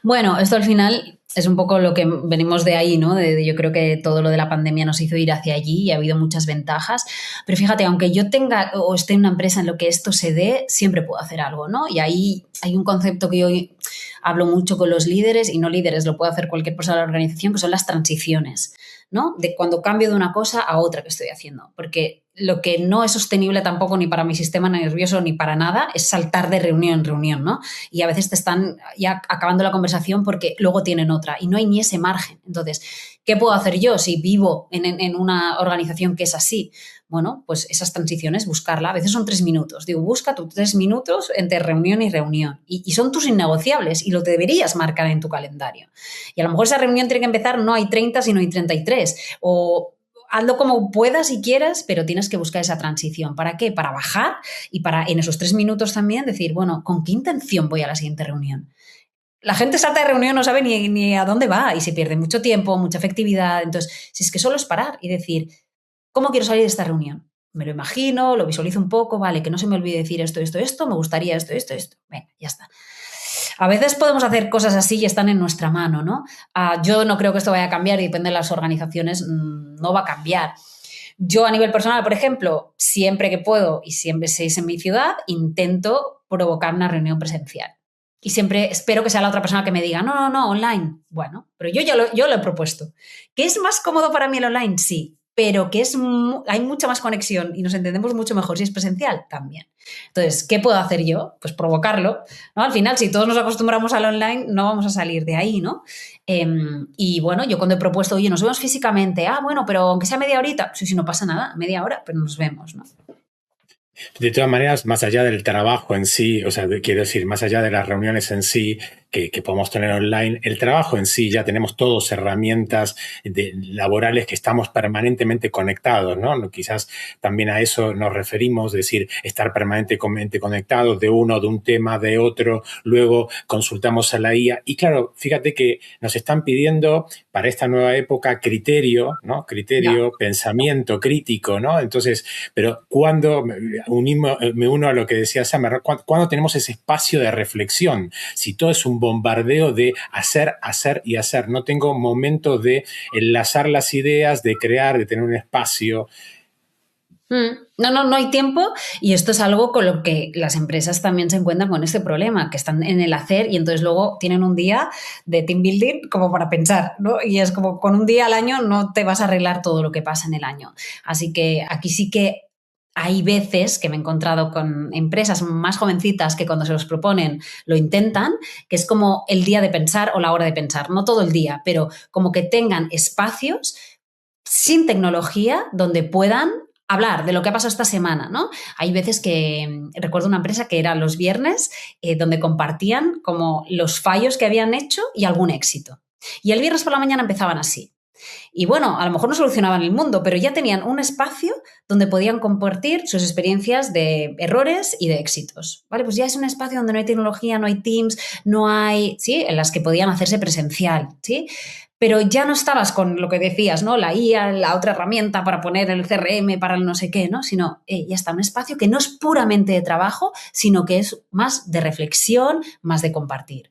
Bueno, esto al final es un poco lo que venimos de ahí, ¿no? Yo creo que todo lo de la pandemia nos hizo ir hacia allí y ha habido muchas ventajas. Pero fíjate, aunque yo tenga o esté en una empresa en lo que esto se dé, siempre puedo hacer algo, ¿no? Y ahí hay un concepto que yo hablo mucho con los líderes, y no líderes, lo puede hacer cualquier persona de la organización, que son las transiciones, ¿no? De cuando cambio de una cosa a otra que estoy haciendo. Porque lo que no es sostenible tampoco ni para mi sistema nervioso ni para nada es saltar de reunión en reunión, ¿no? Y a veces te están ya acabando la conversación porque luego tienen otra y no hay ni ese margen. Entonces, ¿qué puedo hacer yo si vivo en una organización que es así? Bueno, pues esas transiciones, buscarla. A veces son 3 minutos. Digo, busca tus 3 minutos entre reunión y reunión. Y son tus innegociables y lo deberías marcar en tu calendario. Y a lo mejor esa reunión tiene que empezar, no hay 30, sino hay 33. O hazlo como puedas y quieras, pero tienes que buscar esa transición. ¿Para qué? Para bajar y para en esos 3 minutos también decir, bueno, ¿con qué intención voy a la siguiente reunión? La gente salta de reunión, no sabe ni a dónde va y se pierde mucho tiempo, mucha efectividad. Entonces, si es que solo es parar y decir, ¿cómo quiero salir de esta reunión? Me lo imagino, lo visualizo un poco, vale, que no se me olvide decir esto, me gustaría esto. Venga, ya está. A veces podemos hacer cosas así y están en nuestra mano, ¿no? Yo no creo que esto vaya a cambiar y depende de las organizaciones, no va a cambiar. Yo a nivel personal, por ejemplo, siempre que puedo y siempre si es en mi ciudad, intento provocar una reunión presencial. Y siempre espero que sea la otra persona que me diga, no, online. Bueno, pero yo lo he propuesto. ¿Que es más cómodo para mí el online? Sí, pero que hay mucha más conexión y nos entendemos mucho mejor si es presencial también. Entonces, ¿qué puedo hacer yo? Pues provocarlo, ¿no? Al final, si todos nos acostumbramos al online, no vamos a salir de ahí, ¿no? Y bueno, yo cuando he propuesto, oye, nos vemos físicamente, bueno, pero aunque sea media horita, sí, no pasa nada, media hora, pero nos vemos, ¿no? De todas maneras, más allá del trabajo en sí, o sea, quiero decir, más allá de las reuniones en sí que podemos tener online, el trabajo en sí, ya tenemos todos herramientas laborales que estamos permanentemente conectados, ¿no? Quizás también a eso nos referimos, es decir, estar permanentemente conectados de un tema, de otro, luego consultamos a la IA. Y claro, fíjate que nos están pidiendo para esta nueva época criterio, ¿no? Criterio, pensamiento crítico, ¿no? Entonces, pero cuando me uno a lo que decía Summer, ¿cuándo tenemos ese espacio de reflexión? Si todo es un bombardeo de hacer y hacer, no tengo momento de enlazar las ideas, de crear, de tener un espacio. No hay tiempo, y esto es algo con lo que las empresas también se encuentran con este problema, que están en el hacer y entonces luego tienen un día de team building como para pensar, ¿no? Y es como con un día al año no te vas a arreglar todo lo que pasa en el año. Así que aquí sí que hay veces que me he encontrado con empresas más jovencitas que cuando se los proponen lo intentan, que es como el día de pensar o la hora de pensar, no todo el día, pero como que tengan espacios sin tecnología donde puedan hablar de lo que ha pasado esta semana, ¿no? Hay veces que recuerdo una empresa que era los viernes donde compartían como los fallos que habían hecho y algún éxito. Y el viernes por la mañana empezaban así. Y bueno, a lo mejor no solucionaban el mundo, pero ya tenían un espacio donde podían compartir sus experiencias de errores y de éxitos. ¿Vale? Pues ya es un espacio donde no hay tecnología, no hay Teams, no hay, ¿sí? En las que podían hacerse presencial, ¿sí? Pero ya no estabas con lo que decías, ¿no? La IA, la otra herramienta para poner el CRM, para el no sé qué, ¿no? Sino ya está un espacio que no es puramente de trabajo, sino que es más de reflexión, más de compartir.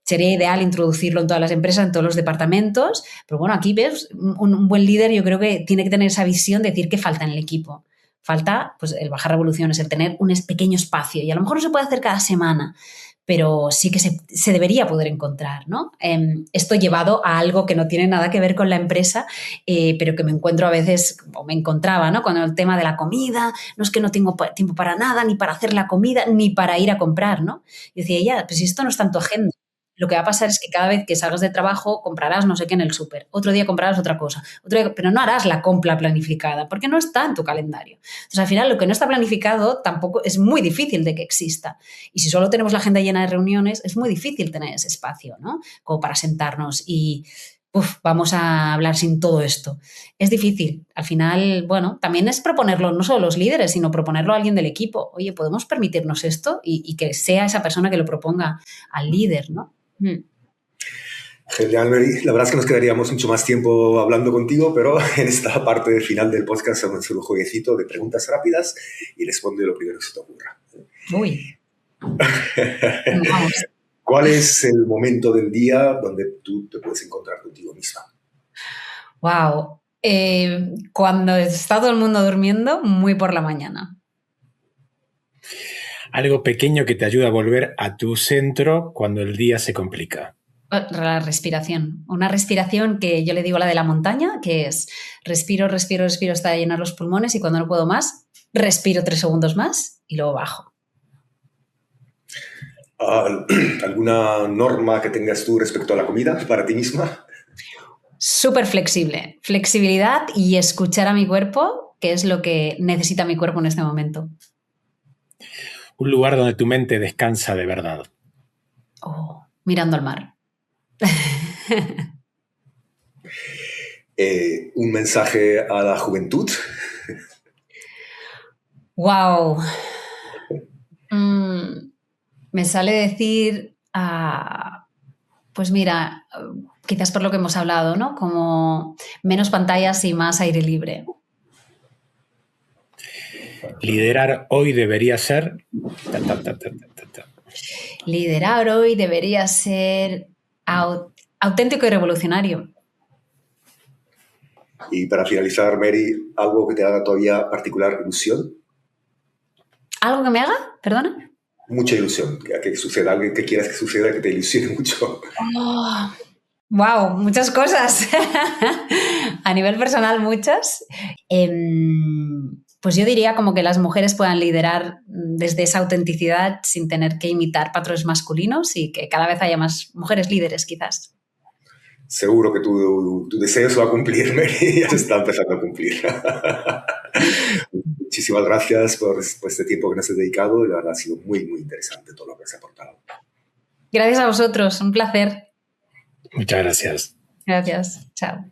Sería ideal introducirlo en todas las empresas, en todos los departamentos, pero bueno, aquí ves, un buen líder yo creo que tiene que tener esa visión de decir qué falta en el equipo. Falta pues, el bajar revoluciones, el tener un pequeño espacio. Y a lo mejor no se puede hacer cada semana, pero sí que se debería poder encontrar, ¿no? Esto llevado a algo que no tiene nada que ver con la empresa, pero que me encuentro a veces, o me encontraba, ¿no? Con el tema de la comida, no es que no tengo tiempo para nada, ni para hacer la comida, ni para ir a comprar, ¿no? Y decía, ya, pues esto no es tanto agenda. Lo que va a pasar es que cada vez que salgas de trabajo comprarás no sé qué en el súper, otro día comprarás otra cosa, pero no harás la compra planificada porque no está en tu calendario. Entonces, al final, lo que no está planificado tampoco es muy difícil de que exista. Y si solo tenemos la agenda llena de reuniones, es muy difícil tener ese espacio, ¿no? Como para sentarnos y vamos a hablar sin todo esto. Es difícil. Al final, bueno, también es proponerlo no solo los líderes, sino proponerlo a alguien del equipo. Oye, ¿podemos permitirnos esto? Y que sea esa persona que lo proponga al líder, ¿no? Genial, Mary. La verdad es que nos quedaríamos mucho más tiempo hablando contigo, pero en esta parte final del podcast vamos a hacer un jueguecito de preguntas rápidas y responde lo primero que se te ocurra. Uy. Vamos. ¿Cuál es el momento del día donde tú te puedes encontrar contigo misma? Wow. Cuando está todo el mundo durmiendo, muy por la mañana. Algo pequeño que te ayuda a volver a tu centro cuando el día se complica. La respiración. Una respiración que yo le digo la de la montaña, que es respiro, respiro, respiro hasta llenar los pulmones y cuando no puedo más, respiro 3 segundos más y luego bajo. ¿Alguna norma que tengas tú respecto a la comida para ti misma? Súper flexible. Flexibilidad y escuchar a mi cuerpo, que es lo que necesita mi cuerpo en este momento. Un lugar donde tu mente descansa de verdad. Mirando al mar. Un mensaje a la juventud. Wow. Me sale decir, pues mira, quizás por lo que hemos hablado, ¿no? Como menos pantallas y más aire libre. Liderar hoy debería ser... Liderar hoy debería ser auténtico y revolucionario. Y para finalizar, Mary, ¿algo que te haga todavía particular ilusión? ¿Algo que me haga? ¿Perdona? Mucha ilusión, que suceda, algo que quieras que suceda, que te ilusione mucho. Wow, muchas cosas. A nivel personal, muchas. Pues yo diría como que las mujeres puedan liderar desde esa autenticidad sin tener que imitar patrones masculinos y que cada vez haya más mujeres líderes, quizás. Seguro que tu deseo se va a cumplir, Mary, ya se está empezando a cumplir. Muchísimas gracias por este tiempo que nos has dedicado y la verdad ha sido muy, muy interesante todo lo que has aportado. Gracias a vosotros, un placer. Muchas gracias. Gracias, chao.